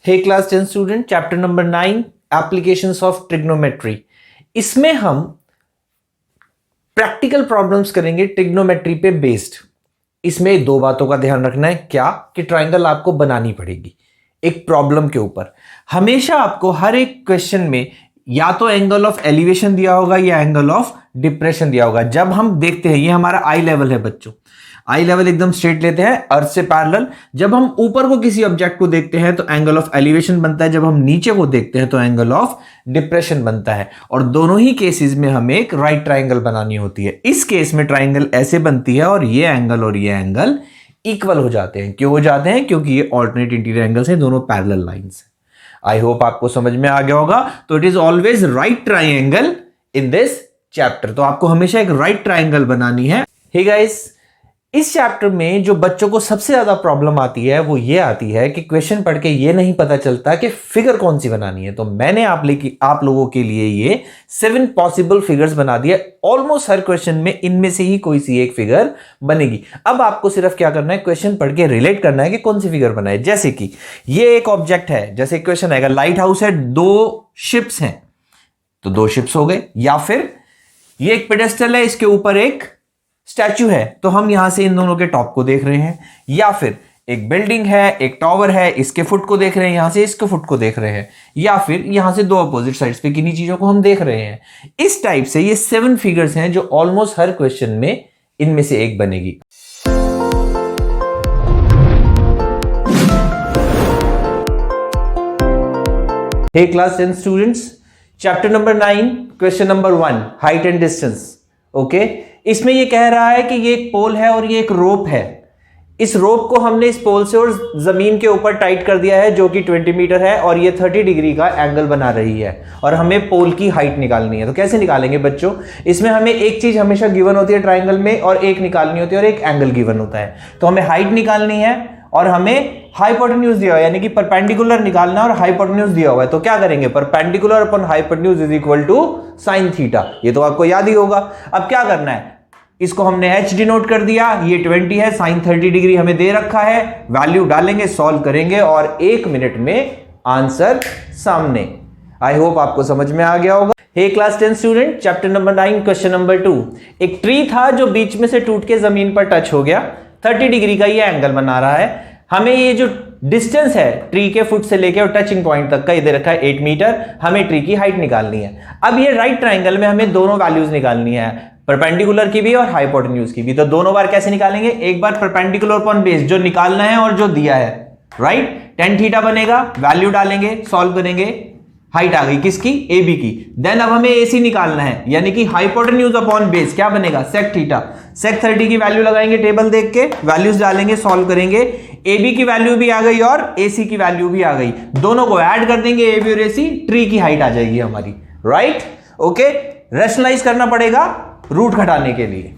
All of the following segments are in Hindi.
Hey class 10 student, chapter number 9 applications of trigonometry. इसमें हम प्रैक्टिकल प्रॉब्लम्स करेंगे ट्रिग्नोमेट्री पे बेस्ड। इसमें दो बातों का ध्यान रखना है, क्या कि ट्राइंगल आपको बनानी पड़ेगी एक प्रॉब्लम के ऊपर। हमेशा आपको हर एक क्वेश्चन में या तो एंगल ऑफ एलिवेशन दिया होगा या एंगल ऑफ डिप्रेशन दिया होगा। जब हम देखते हैं, ये हमारा आई लेवल है बच्चों, आई लेवल एकदम स्ट्रेट लेते हैं अर्थ से पैरेलल। जब हम ऊपर को किसी ऑब्जेक्ट को देखते हैं तो एंगल ऑफ एलिवेशन बनता है, जब हम नीचे को देखते हैं तो एंगल ऑफ डिप्रेशन बनता है। और दोनों ही केसेस में हमें एक राइट ट्राइंगल बनानी होती है। इस केस में ट्राइंगल ऐसे बनती है और ये एंगल इक्वल हो जाते हैं। क्यों हो जाते हैं? क्योंकि ये ऑल्टरनेट इंटीरियर एंगल्स हैं, दोनों पैरेलल लाइंस हैं। आई होप आपको समझ में आ गया होगा। तो it is always right triangle in this chapter. तो आपको हमेशा एक राइट ट्राइंगल बनानी है। हे गाइस, इस चैप्टर में जो बच्चों को सबसे ज्यादा प्रॉब्लम आती है वो ये आती है कि क्वेश्चन पढ़ के ये नहीं पता चलता कि फिगर कौन सी बनानी है। तो मैंने आप लोगों के लिए ये 7 पॉसिबल फिगर्स बना दिया। ऑलमोस्ट हर क्वेश्चन में इनमें से ही कोई सी एक फिगर बनेगी। अब आपको सिर्फ क्या करना है, क्वेश्चन पढ़ के रिलेट करना है कि कौन सी फिगर बनाए। जैसे कि ये एक ऑब्जेक्ट है, जैसे क्वेश्चन आएगा लाइट हाउस है, 2 शिप्स हैं तो 2 शिप्स हो गए। या फिर ये एक पेडेस्टल है, इसके ऊपर एक स्टैचू है तो हम यहां से इन दोनों के टॉप को देख रहे हैं। या फिर एक बिल्डिंग है, एक टावर है, इसके फुट को देख रहे हैं, यहां से इसके फुट को देख रहे हैं। या फिर यहां से 2 अपोजिट साइड्स पे किन्हीं चीजों को हम देख रहे हैं। इस टाइप से ये 7 फिगर्स हैं जो ऑलमोस्ट हर क्वेश्चन में इनमें से एक बनेगी। Hey class 10 students, chapter number 9 question number 1 height and distance. Okay, इसमें ये कह रहा है कि ये एक पोल है और ये एक रोप है। इस रोप को हमने इस पोल से और जमीन के ऊपर टाइट कर दिया है जो कि 20 मीटर है और ये 30 डिग्री का एंगल बना रही है और हमें पोल की हाइट निकालनी है। तो कैसे निकालेंगे बच्चों? इसमें हमें एक चीज हमेशा गिवन होती है ट्राइंगल में और एक निकालनी होती है और एक एंगल गिवन होता है। तो हमें हाइट निकालनी है और हमें हाइपोटेन्यूज दिया हुआ है, यानी कि परपेंडिकुलर निकालना और हाइपोटेन्यूज दिया हुआ है। तो क्या करेंगे? Perpendicular upon hypotenuse is equal to sine theta. ये तो आपको याद ही होगा। अब क्या करना है, इसको हमने h डिनोट कर दिया, ये 20 है, साइन 30 डिग्री हमें दे रखा है, वैल्यू डालेंगे, सॉल्व करेंगे और 1 मिनट में आंसर सामने। आई होप आपको समझ में आ गया होगा। Hey class 10 student, chapter number 9 question number 2। एक ट्री था जो बीच में से टूट के जमीन पर टच हो गया, 30 डिग्री का ये एंगल बना रहा है। हमें ये जो डिस्टेंस है ट्री के फुट से लेके और टचिंग पॉइंट तक का इधर रखा है 8 मीटर, हमें ट्री की हाइट निकालनी है। अब ये राइट ट्राइंगल में हमें दोनों वैल्यूज निकालनी है, परपेंडिकुलर की भी और हाइपोटेन्यूज की भी। तो दोनों बार कैसे निकालेंगे? एक बार परपेंडिकुलर अपॉन बेस जो निकालना है और जो दिया है, राइट, tan थीटा बनेगा, वैल्यू डालेंगे, सॉल्व करेंगे, हाइट आ गई किसकी? AB की। देन अब हमें AC निकालना है, यानी कि हाइपोटेन्यूज अपॉन बेस क्या बनेगा? sec theta. sec 30 की वैल्यू लगाएंगे टेबल देख के, वैल्यूज डालेंगे, सॉल्व करेंगे। AB की वैल्यू भी आ गई और AC की वैल्यू भी आ गई, दोनों को ऐड कर देंगे AB और AC, ट्री की हाइट आ जाएगी हमारी, राइट। ओके, रैशनलाइज करना पड़ेगा रूट घटाने के लिए।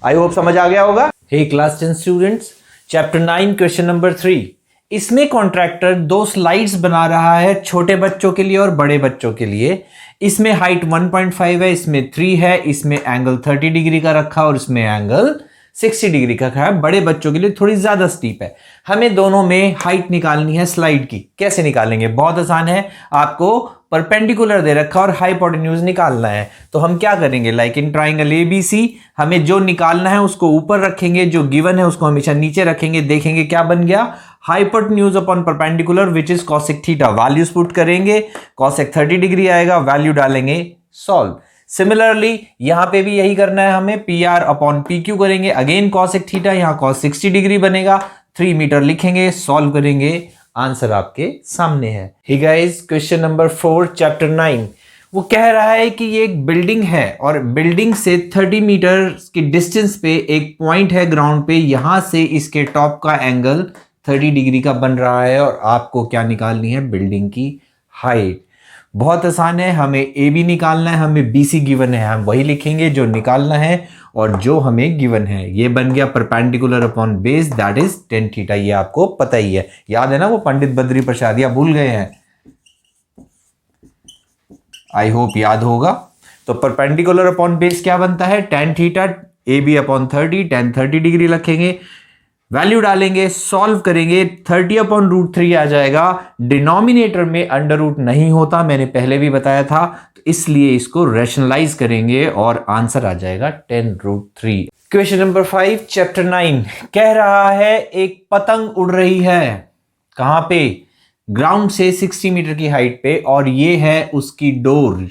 आई होप समझ आ गया होगा। Hey class 10 students, chapter 9 question number 3। इसमें कॉन्ट्रैक्टर 2 स्लाइड्स बना रहा है, छोटे बच्चों के लिए और बड़े बच्चों के लिए। इसमें हाइट 1.5 है, इसमें 3 है, इसमें एंगल 30 डिग्री का रखा और इसमें एंगल 60 डिग्री का रखा है। बड़े बच्चों के लिए थोड़ी ज्यादा स्टीप है। हमें दोनों में हाइट निकालनी है स्लाइड की। कैसे निकालेंगे? बहुत आसान है, आपको परपेंडिकुलर दे रखा और हाइपोटेन्यूज निकालना है। तो हम क्या करेंगे, लाइक इन ट्राइंगल ABC, हमें जो निकालना है उसको ऊपर रखेंगे, जो गिवन है उसको हमेशा नीचे रखेंगे। देखेंगे क्या बन गया, hypotenuse upon perpendicular which is cosec theta. Values put करेंगे, cosec 30 डिग्री आएगा, वैल्यू डालेंगे, सॉल्व। सिमिलरली यहां पे भी यही करना है हमें, PR अपॉन PQ करेंगे, अगेन cosec थीटा, यहां cos 60 डिग्री बनेगा, 3 मीटर लिखेंगे, सॉल्व करेंगे, आंसर आपके सामने है। Hey guys, question number 4 chapter 9। वो कह रहा है कि ये एक बिल्डिंग है और बिल्डिंग से 30 मीटर की डिस्टेंस पे एक पॉइंट है ग्राउंड पे, यहां से इसके टॉप का एंगल 30 डिग्री का बन रहा है और आपको क्या निकालनी है? बिल्डिंग की हाइट। बहुत आसान है, हमें AB निकालना है, हमें BC गिवन है, हम वही लिखेंगे जो निकालना है और जो हमें गिवन है। ये बन गया perpendicular upon base, that is tan theta. ये आपको पता ही है, याद है ना वो पंडित बद्री प्रसाद, या भूल गए हैं? आई होप याद होगा। तो परपेंडिकुलर अपॉन बेस क्या बनता है? tan theta, AB upon 30, tan 30 degree रखेंगे, वैल्यू डालेंगे, सॉल्व करेंगे, 30/√3 आ जाएगा। डिनोमिनेटर में अंडर रूट नहीं होता, मैंने पहले भी बताया था, तो इसलिए इसको रैशनलाइज करेंगे और आंसर आ जाएगा 10√3। क्वेश्चन नंबर 5 चैप्टर 9 कह रहा है एक पतंग उड़ रही है, कहां पे? ग्राउंड से 60 मीटर की हाइट पे, और ये है उसकी डोर,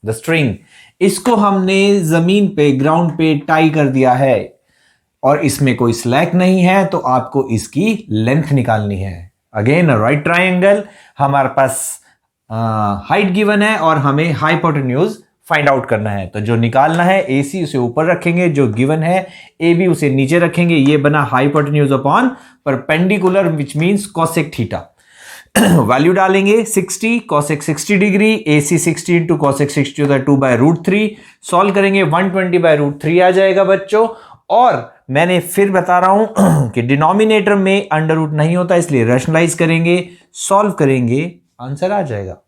द स्ट्रिंग। इसको हमने जमीन पे, ग्राउंड पे टाई कर दिया है और इसमें कोई स्लैक नहीं है, तो आपको इसकी लेंथ निकालनी है। अगेन राइट ट्रायंगल, हमारे पास हाइट गिवन है और हमें हाइपोटेन्यूज फाइंड आउट करना है। तो जो निकालना है AC उसे ऊपर रखेंगे, जो गिवन है AB उसे नीचे रखेंगे। ये बना hypotenuse upon perpendicular which means cosec theta. Value डालेंगे 60 cosec 60 degree, AC 60 into cosec 60 होता है 2/√3। सॉल्व करेंगे 120/√3 आ जाएगा बच्चों। और मैंने फिर बता रहा हूं कि डिनोमिनेटर में अंडर रूट नहीं होता, इसलिए रैशनलाइज करेंगे, सॉल्व करेंगे, आंसर आ जाएगा।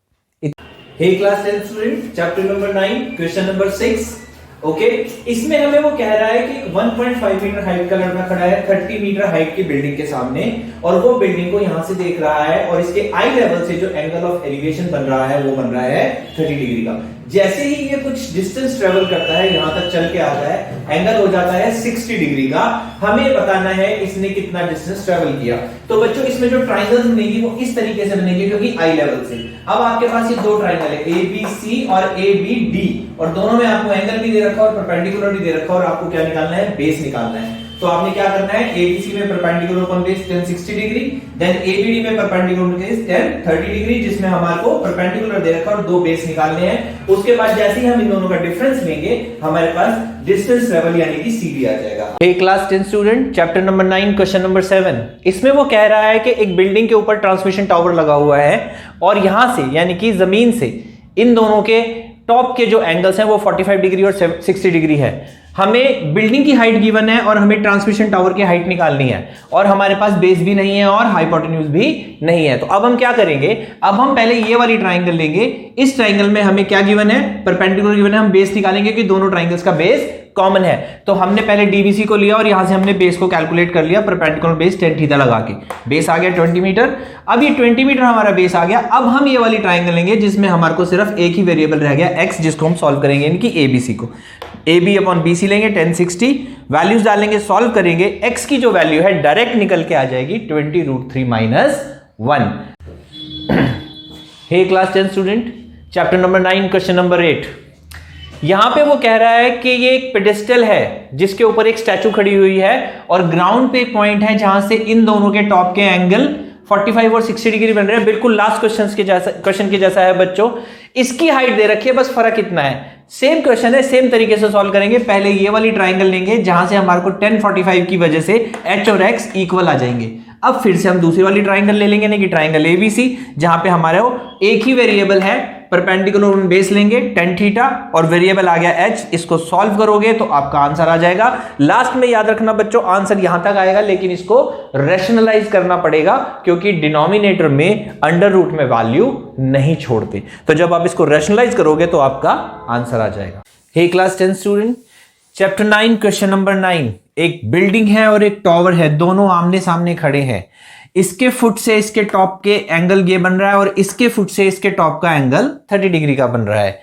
Hey class 10 student, chapter number 9 question number 6। Okay, इसमें हमें वो कह रहा है कि 1.5 मीटर हाइट का लड़का खड़ा है 30 मीटर हाइट की बिल्डिंग के सामने, और वो बिल्डिंग को यहां से देख रहा है, और इसके आई लेवल से जो एंगल ऑफ एलिवेशन बन रहा है वो बन रहा है 30 डिग्री का। जैसे ही ये कुछ डिस्टेंस ट्रेवल करता है, यहां तक चल के आता है, एंगल हो जाता है 60 डिग्री का। हमें बताना है इसने कितना डिस्टेंस ट्रेवल किया। तो बच्चों इसमें जो ट्राइंगल्स बनेगी वो इस तरीके से बनेगी, क्योंकि आई लेवल से। अब आपके पास ये दो ट्राइंगल है ABC और ABD, और दोनों में आपको एंगल भी दे रखा और परपेंडिकुलर भी दे रखा, और आपको क्या निकालना है? बेस निकालना है। तो आपने क्या करना है? ABC में perpendicular upon base 1060 degree, then ABD में परपेंडिकुलर बेस 1030 डिग्री, जिसमें हमारे को परपेंडिकुलर दे रखा और दो बेस निकालने हैं। उसके बाद जैसे ही हम इन दोनों का डिफरेंस लेंगे, हमारे पास डिस्टेंस ट्रेवल यानी कि CD आ जाएगा। Hey class 10 student, chapter number 9 question number 7। इसमें वो कह रहा है कि एक बिल्डिंग के ऊपर ट्रांसमिशन टावर लगा हुआ है, और यहां से यानी कि जमीन से इन दोनों के टॉप के जो एंगल्स हैं वो 45 डिग्री और 60 डिग्री है। हमें बिल्डिंग की हाइट गिवन है और हमें ट्रांसमिशन टावर की हाइट निकालनी है, और हमारे पास बेस भी नहीं है और हाइपोटेन्यूज भी नहीं है। तो अब हम क्या करेंगे? अब हम पहले ये वाली ट्राइंगल लेंगे। इस ट्राइंगल में हमें क्या गिवन है? परपेंडिकुलर गिवन है। हम बेस निकालेंगे कि दोनों ट्राइंगल्स का बेस कॉमन है। तो हमने पहले DBC को लिया और यहां से हमने बेस को कैलकुलेट कर लिया, परपेंडिकुलर बेस 10 थीटा लगा के। बेस आ गया 20 मीटर। अब ये 20 मीटर हमारा बेस आ गया। अब हम ये वाली ट्राइंगल लेंगे जिसमें हमारे को सिर्फ एक ही वेरिएबल रह गया x, जिसको हम सॉल्व करेंगे, यानी कि ABC को। AB अपॉन BC लेंगे 1060, वैल्यूज डालेंगे, सॉल्व करेंगे। x की जो वैल्यू है डायरेक्ट निकल के आ जाएगी 20√3 - 1। Hey class 10 student, chapter number 9 question number 8। यहां पे वो कह रहा है कि ये एक पेडेस्टल है जिसके ऊपर एक स्टैचू खड़ी हुई है, और ग्राउंड पे एक पॉइंट है जहां से इन दोनों के टॉप के एंगल 45 और 60 डिग्री बन रहे हैं। बिल्कुल लास्ट क्वेश्चन के जैसा है बच्चों। इसकी हाइट दे रखी है, बस फर्क इतना है। सेम क्वेश्चन है, सेम तरीके से सॉल्व करेंगे। पहले ये वाली ट्राइंगल लेंगे जहां से हमारे को 1045 की वजह से h और x इक्वल आ जाएंगे। अब फिर से हम दूसरी वाली ट्राइंगल ले लेंगे, यानी कि ट्राइंगल ABC, जहां पे हमारे एक ही वेरिएबल है, परपेंडिकुलर बेस लेंगे 10 थीटा और वेरिएबल आ गया h। इसको सॉल्व करोगे तो आपका आंसर आ जाएगा। लास्ट में याद रखना बच्चों, आंसर यहां तक आएगा, लेकिन इसको रैशनलाइज करना पड़ेगा, क्योंकि डिनोमिनेटर में अंडर रूट में वैल्यू नहीं छोड़ते। तो जब आप इसको रैशनलाइज करोगे तो आपका आंसर आ जाएगा। Hey class 10 student, chapter 9 question number 9। एक बिल्डिंग है और एक टावर है, दोनों आमने सामने खड़े हैं। इसके फुट से इसके टॉप के एंगल ये बन रहा है, और इसके फुट से इसके टॉप का एंगल 30 डिग्री का बन रहा है।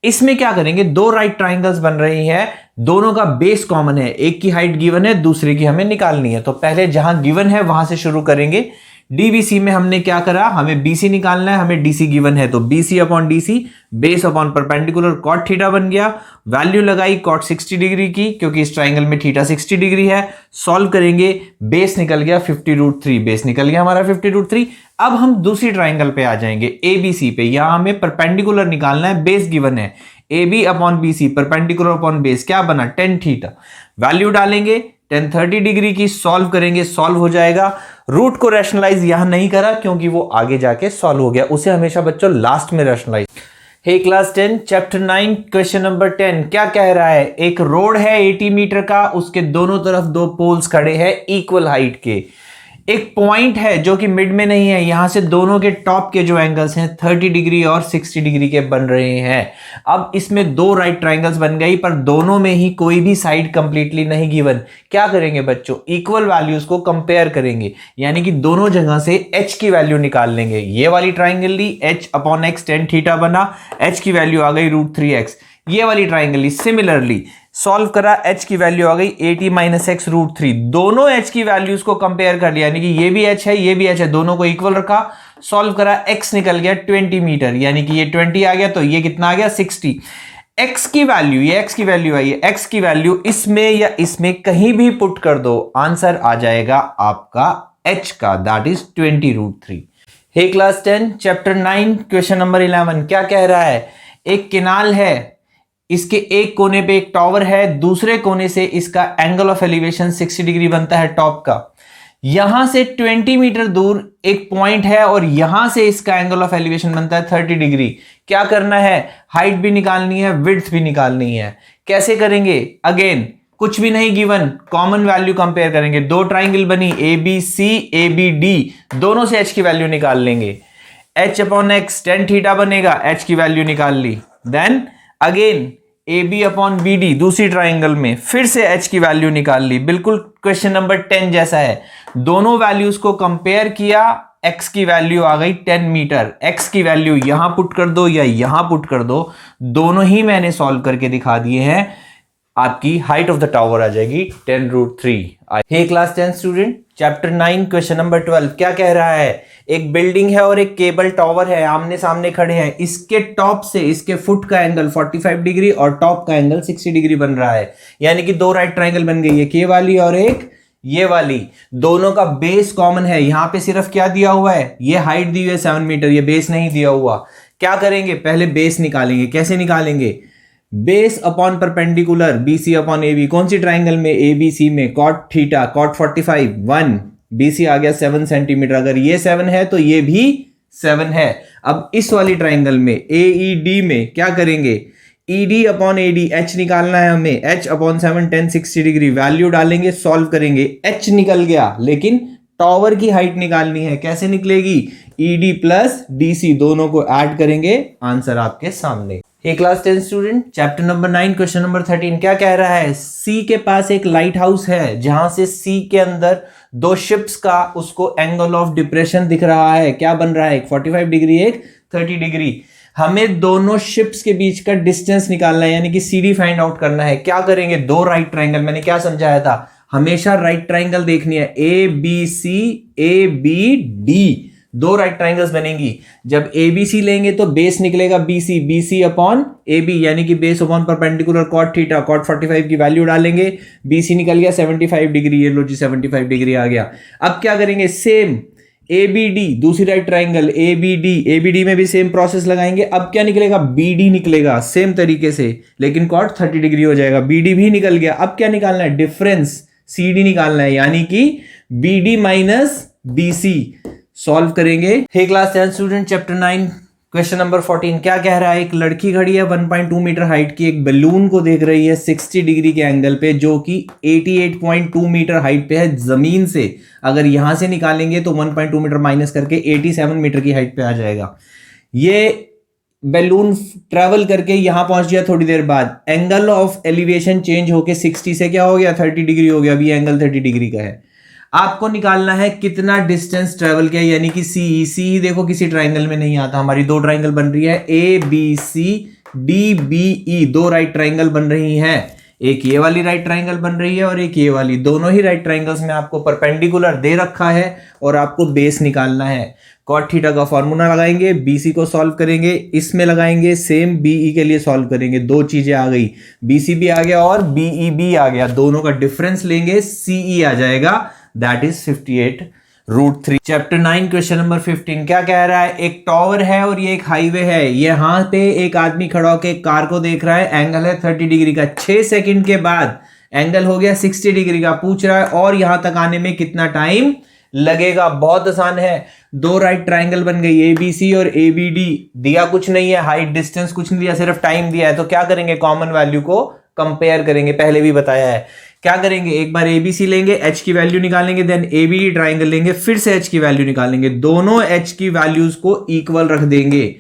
इसमें क्या करेंगे? दो राइट ट्राइंगल्स बन रही है, दोनों का बेस कॉमन है, एक की हाइट गिवन है, दूसरे की हमें निकालनी है। तो पहले जहां गिवन है वहां से शुरू करेंगे। DBC में हमने क्या करा? हमें BC निकालना है, हमें DC गिवन है, तो BC upon DC base upon perpendicular cot theta बन गया। वैल्यू लगाई cot 60 डिग्री की, क्योंकि इस ट्राइंगल में थीटा 60 डिग्री है। सॉल्व करेंगे, बेस निकल गया 50√3, बेस निकल गया हमारा 50√3। अब हम दूसरी ट्राइंगल पे आ जाएंगे, ABC पे। यहां हमें परपेंडिकुलर निकालना है, बेस गिवन है AB upon BC, perpendicular upon base क्या बना? 10 थीटा। वैल्यू डालेंगे 1030 डिग्री की, सॉल्व करेंगे, सॉल्व हो जाएगा। रूट को रैशनलाइज यहां नहीं करा क्योंकि वो आगे जाके सॉल्व हो गया, उसे हमेशा बच्चों लास्ट में रैशनलाइज। हे क्लास 10 चैप्टर 9 क्वेश्चन नंबर 10 क्या कह रहा है? एक रोड है 80 मीटर का, उसके दोनों तरफ दो पोल्स खड़े हैं इक्वल हाइट के। एक पॉइंट है जो कि मिड में नहीं है, यहां से दोनों के टॉप के जो एंगल्स हैं 30 डिग्री और 60 डिग्री के बन रहे हैं। अब इसमें दो राइट ट्राइंगल्स बन गई, पर दोनों में ही कोई भी साइड कंप्लीटली नहीं गिवन। क्या करेंगे बच्चों, इक्वल वैल्यूज को कंपेयर करेंगे, यानी कि दोनों जगह से h की वैल्यू निकाल लेंगे। ये वाली ट्राइंगल ली, h upon x tan theta बना, h की वैल्यू आ गई √3x। ये वाली ट्राइंगल ली, सिमिलरली सॉल्व करा, h की वैल्यू आ गई 80 - x √3। दोनों h की वैल्यूज को कंपेयर कर लिया, यानी कि ये भी h है ये भी h है, दोनों को इक्वल रखा, सॉल्व करा, x निकल गया 20 मीटर, यानी कि ये 20 आ गया, तो ये कितना आ गया 60। x की वैल्यू, ये x की वैल्यू आई है, x की वैल्यू इसमें या इसमें कहीं भी पुट कर दो, आंसर आ जाएगा आपका h का, that is 20 √3। Hey class 10 chapter 9 question number 11 क्या कह रहा है, एक केनाल है, इसके एक कोने पे एक टॉवर है, दूसरे कोने से इसका एंगल ऑफ एलिवेशन 60 डिग्री बनता है टॉप का। यहां से 20 मीटर दूर एक पॉइंट है और यहां से इसका एंगल ऑफ एलिवेशन बनता है 30 डिग्री। क्या करना है, हाइट भी निकालनी है, विड्थ भी निकालनी है। कैसे करेंगे, अगेन कुछ भी नहीं गिवन, कॉमन वैल्यू कंपेयर करेंगे। दो ट्राइंगल बनी ABC ABD, दोनों से h की वैल्यू निकाल लेंगे। h upon x tan theta बनेगा, h की वैल्यू निकाल ली। Then again AB upon BD दूसरी ट्राइंगल में फिर से h की वैल्यू निकाल ली, बिल्कुल क्वेश्चन नंबर 10 जैसा है। दोनों वैल्यूज को कंपेयर किया, x की वैल्यू आ गई 10 मीटर, x की वैल्यू यहां पुट कर दो या यहां पुट कर दो, दोनों ही मैंने सॉल्व करके दिखा दिए हैं। आपकी हाइट ऑफ द टावर आ जाएगी 10 √3। Hey class 10 student chapter 9 question number 12 क्या कह रहा है, एक बिल्डिंग है और एक केबल टावर है, आमने सामने खड़े हैं। इसके टॉप से इसके फुट का एंगल 45 डिग्री और टॉप का एंगल 60 डिग्री बन रहा है, यानी कि दो राइट ट्राइंगल बन गई है, के वाली और एक ये वाली। दोनों का बेस कॉमन है, यहां पे सिर्फ क्या दिया हुआ है, ये हाइट दी हुई है 7 मीटर, ये बेस नहीं दिया हुआ। क्या करेंगे, पहले बेस निकालेंगे। कैसे निकालेंगे, base upon perpendicular BC upon AB। कौन सी ट्राइंगल में, ABC में, कॉट थीटा, कॉट 45 1, BC आ गया 7 सेंटीमीटर। अगर ये 7 है तो ये भी 7 है। अब इस वाली ट्राइंगल में AED में क्या करेंगे, ED अपॉन AD, H निकालना है हमें, H अपॉन 7 10 60 डिग्री, वैल्यू डालेंगे, सॉल्व करेंगे। H निकल गया, लेकिन टावर की हाइट निकालनी है। कैसे निकलेगी, ED प्लस DC दोनों को ऐड करेंगे, आंसर आपके सामने। Hey class 10 student chapter number 9 question number 13 क्या कह रहा है, सी के पास एक लाइट हाउस है, जहां से सी के अंदर दो शिप्स का उसको एंगल ऑफ डिप्रेशन दिख रहा है। क्या बन रहा है, एक 45 डिग्री एक 30 डिग्री। हमें दोनों शिप्स के बीच का डिस्टेंस निकालना है, यानी कि CD फाइंड आउट करना है। क्या करेंगे, दो राइट ट्राइंगल, मैंने क्या समझाया था, हमेशा राइट ट्राइंगल देखनी है, ABC ABD, दो राइट ट्राइंगल्स बनेंगी। जब ABC लेंगे तो बेस निकलेगा BC अपॉन AB, यानी कि base upon perpendicular cot theta, cot 45 की वैल्यू डालेंगे, BC निकल गया 75 डिग्री, ये लो जी 75 डिग्री आ गया। अब क्या करेंगे, सेम ABD दूसरी राइट ट्राइंगल ABD में भी सेम प्रोसेस लगाएंगे। अब क्या निकलेगा, BD निकलेगा सेम तरीके से, लेकिन कॉट 30 डिग्री हो जाएगा। BD भी निकल गया। अब क्या निकालना है, डिफरेंस CD निकालना है, यानी कि BD माइनस BC। सॉल्व करेंगे। Hey class 10 student chapter 9 question number 14 क्या कह रहा है, एक लड़की खड़ी है 1.2 मीटर हाइट की, एक बलून को देख रही है 60 डिग्री के एंगल पे, जो कि 88.2 मीटर हाइट पे है जमीन से। अगर यहां से निकालेंगे तो 1.2 मीटर माइनस करके 87 मीटर की हाइट पे आ जाएगा। ये बैलून ट्रेवल करके यहां पहुंच गया, थोड़ी देर बाद एंगल ऑफ एलिवेशन चेंज होके 60 से क्या हो गया 30 डिग्री हो गया। अभी एंगल 30 डिग्री का है। आपको निकालना है कितना डिस्टेंस ट्रेवल किया, यानी कि CE देखो किसी ट्राइंगल में नहीं आता, हमारी दो ट्राइंगल बन रही है ABC DBE, दो राइट ट्राइंगल बन रही हैं। एक ये वाली राइट ट्राइंगल बन रही है और एक ये वाली, दोनों ही राइट ट्राइंगल्स में आपको परपेंडिकुलर दे रखा है और आपको बेस निकालना है। कॉट थीटा का फॉर्मूला लगाएंगे, BC को सॉल्व करेंगे, इसमें लगाएंगे, सेम BE के लिए सॉल्व करेंगे। दो चीजें आ गई, BC भी आ गया और BE भी आ गया, दोनों का डिफरेंस लेंगे, CE आ जाएगा, that is 58 √3। Chapter 9 question number 15 क्या कह रहा है, एक टावर है और ये एक हाईवे है, यहाँ पे एक आदमी खड़ा होकर एक कार को देख रहा है, एंगल है 30 डिग्री का। 6 सेकंड के बाद एंगल हो गया 60 डिग्री का। पूछ रहा है और यहां तक आने में कितना टाइम लगेगा। बहुत आसान है, दो राइट ट्राइंगल बन गई, ABC और ABD, दिया कुछ नहीं है, हाइट डिस्टेंस कुछ नहीं दिया, सिर्फ टाइम दिया है। तो क्या करेंगे, कॉमन वैल्यू को कंपेयर करेंगे, पहले भी बताया है। क्या करेंगे, एक बार ABC लेंगे, H की वैल्यू निकालेंगे, देन ABD ट्राइंगल लेंगे, फिर से H की वैल्यू निकालेंगे, दोनों H की वैल्यूज को इक्वल रख देंगे,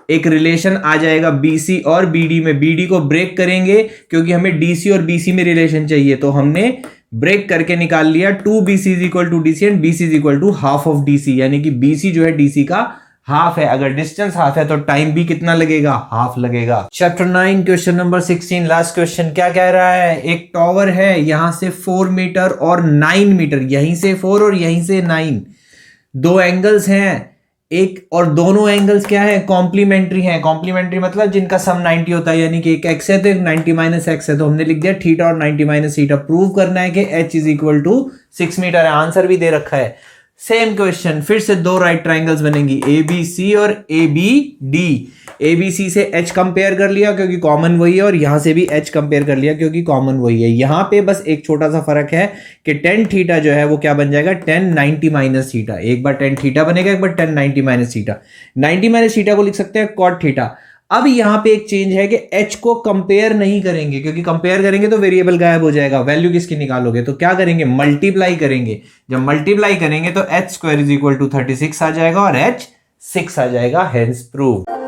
एक रिलेशन आ जाएगा BC और BD में। BD को ब्रेक करेंगे क्योंकि हमें DC और BC में रिलेशन चाहिए, तो हमने ब्रेक करके निकाल लिया 2BC is equal to DC and BC is equal to half of DC, यानी कि BC जो है DC का हाफ है। अगर डिस्टेंस हाफ है तो टाइम भी कितना लगेगा, हाफ लगेगा। Chapter 9 question number 16 last question क्या कह रहा है, एक टॉवर है, यहां से 4 मीटर और 9 मीटर, यहीं से 4 और यहीं से 9, दो एंगल्स हैं, एक और दोनों एंगल्स क्या है, कॉम्प्लीमेंट्री हैं। कॉम्प्लीमेंट्री मतलब जिनका सम 90 होता है, यानी कि एक x है तो एक 90 माइनस x है, तो हमने लिख दिया थीटा और 90 माइनस थीटा। प्रूव करना है कि h is equal to 6 metre है, आंसर भी दे रखा है। सेम क्वेश्चन, फिर से दो राइट ट्राइंगल्स बनेंगी, ABC और ABD। ABC से H कंपेयर कर लिया क्योंकि कॉमन वही है, और यहां से भी H कंपेयर कर लिया क्योंकि कॉमन वही है। यहां पे बस एक छोटा सा फर्क है कि tan थीटा जो है वो क्या बन जाएगा, tan 90 माइनस थीटा। एक बार tan थीटा बनेगा, एक बार tan 90 minus theta. 90 minus theta को लिख सकते हैं cot थीटा। अब यहां पे एक चेंज है कि H को कंपेयर नहीं करेंगे, क्योंकि कंपेयर करेंगे तो वेरिएबल गायब हो जाएगा, वैल्यू किसकी निकालोगे, तो क्या करेंगे, मल्टीप्लाई करेंगे। जब मल्टीप्लाई करेंगे तो h² इज इक्वल टू 36 आ जाएगा और h 6 आ जाएगा, हेंस प्रूव।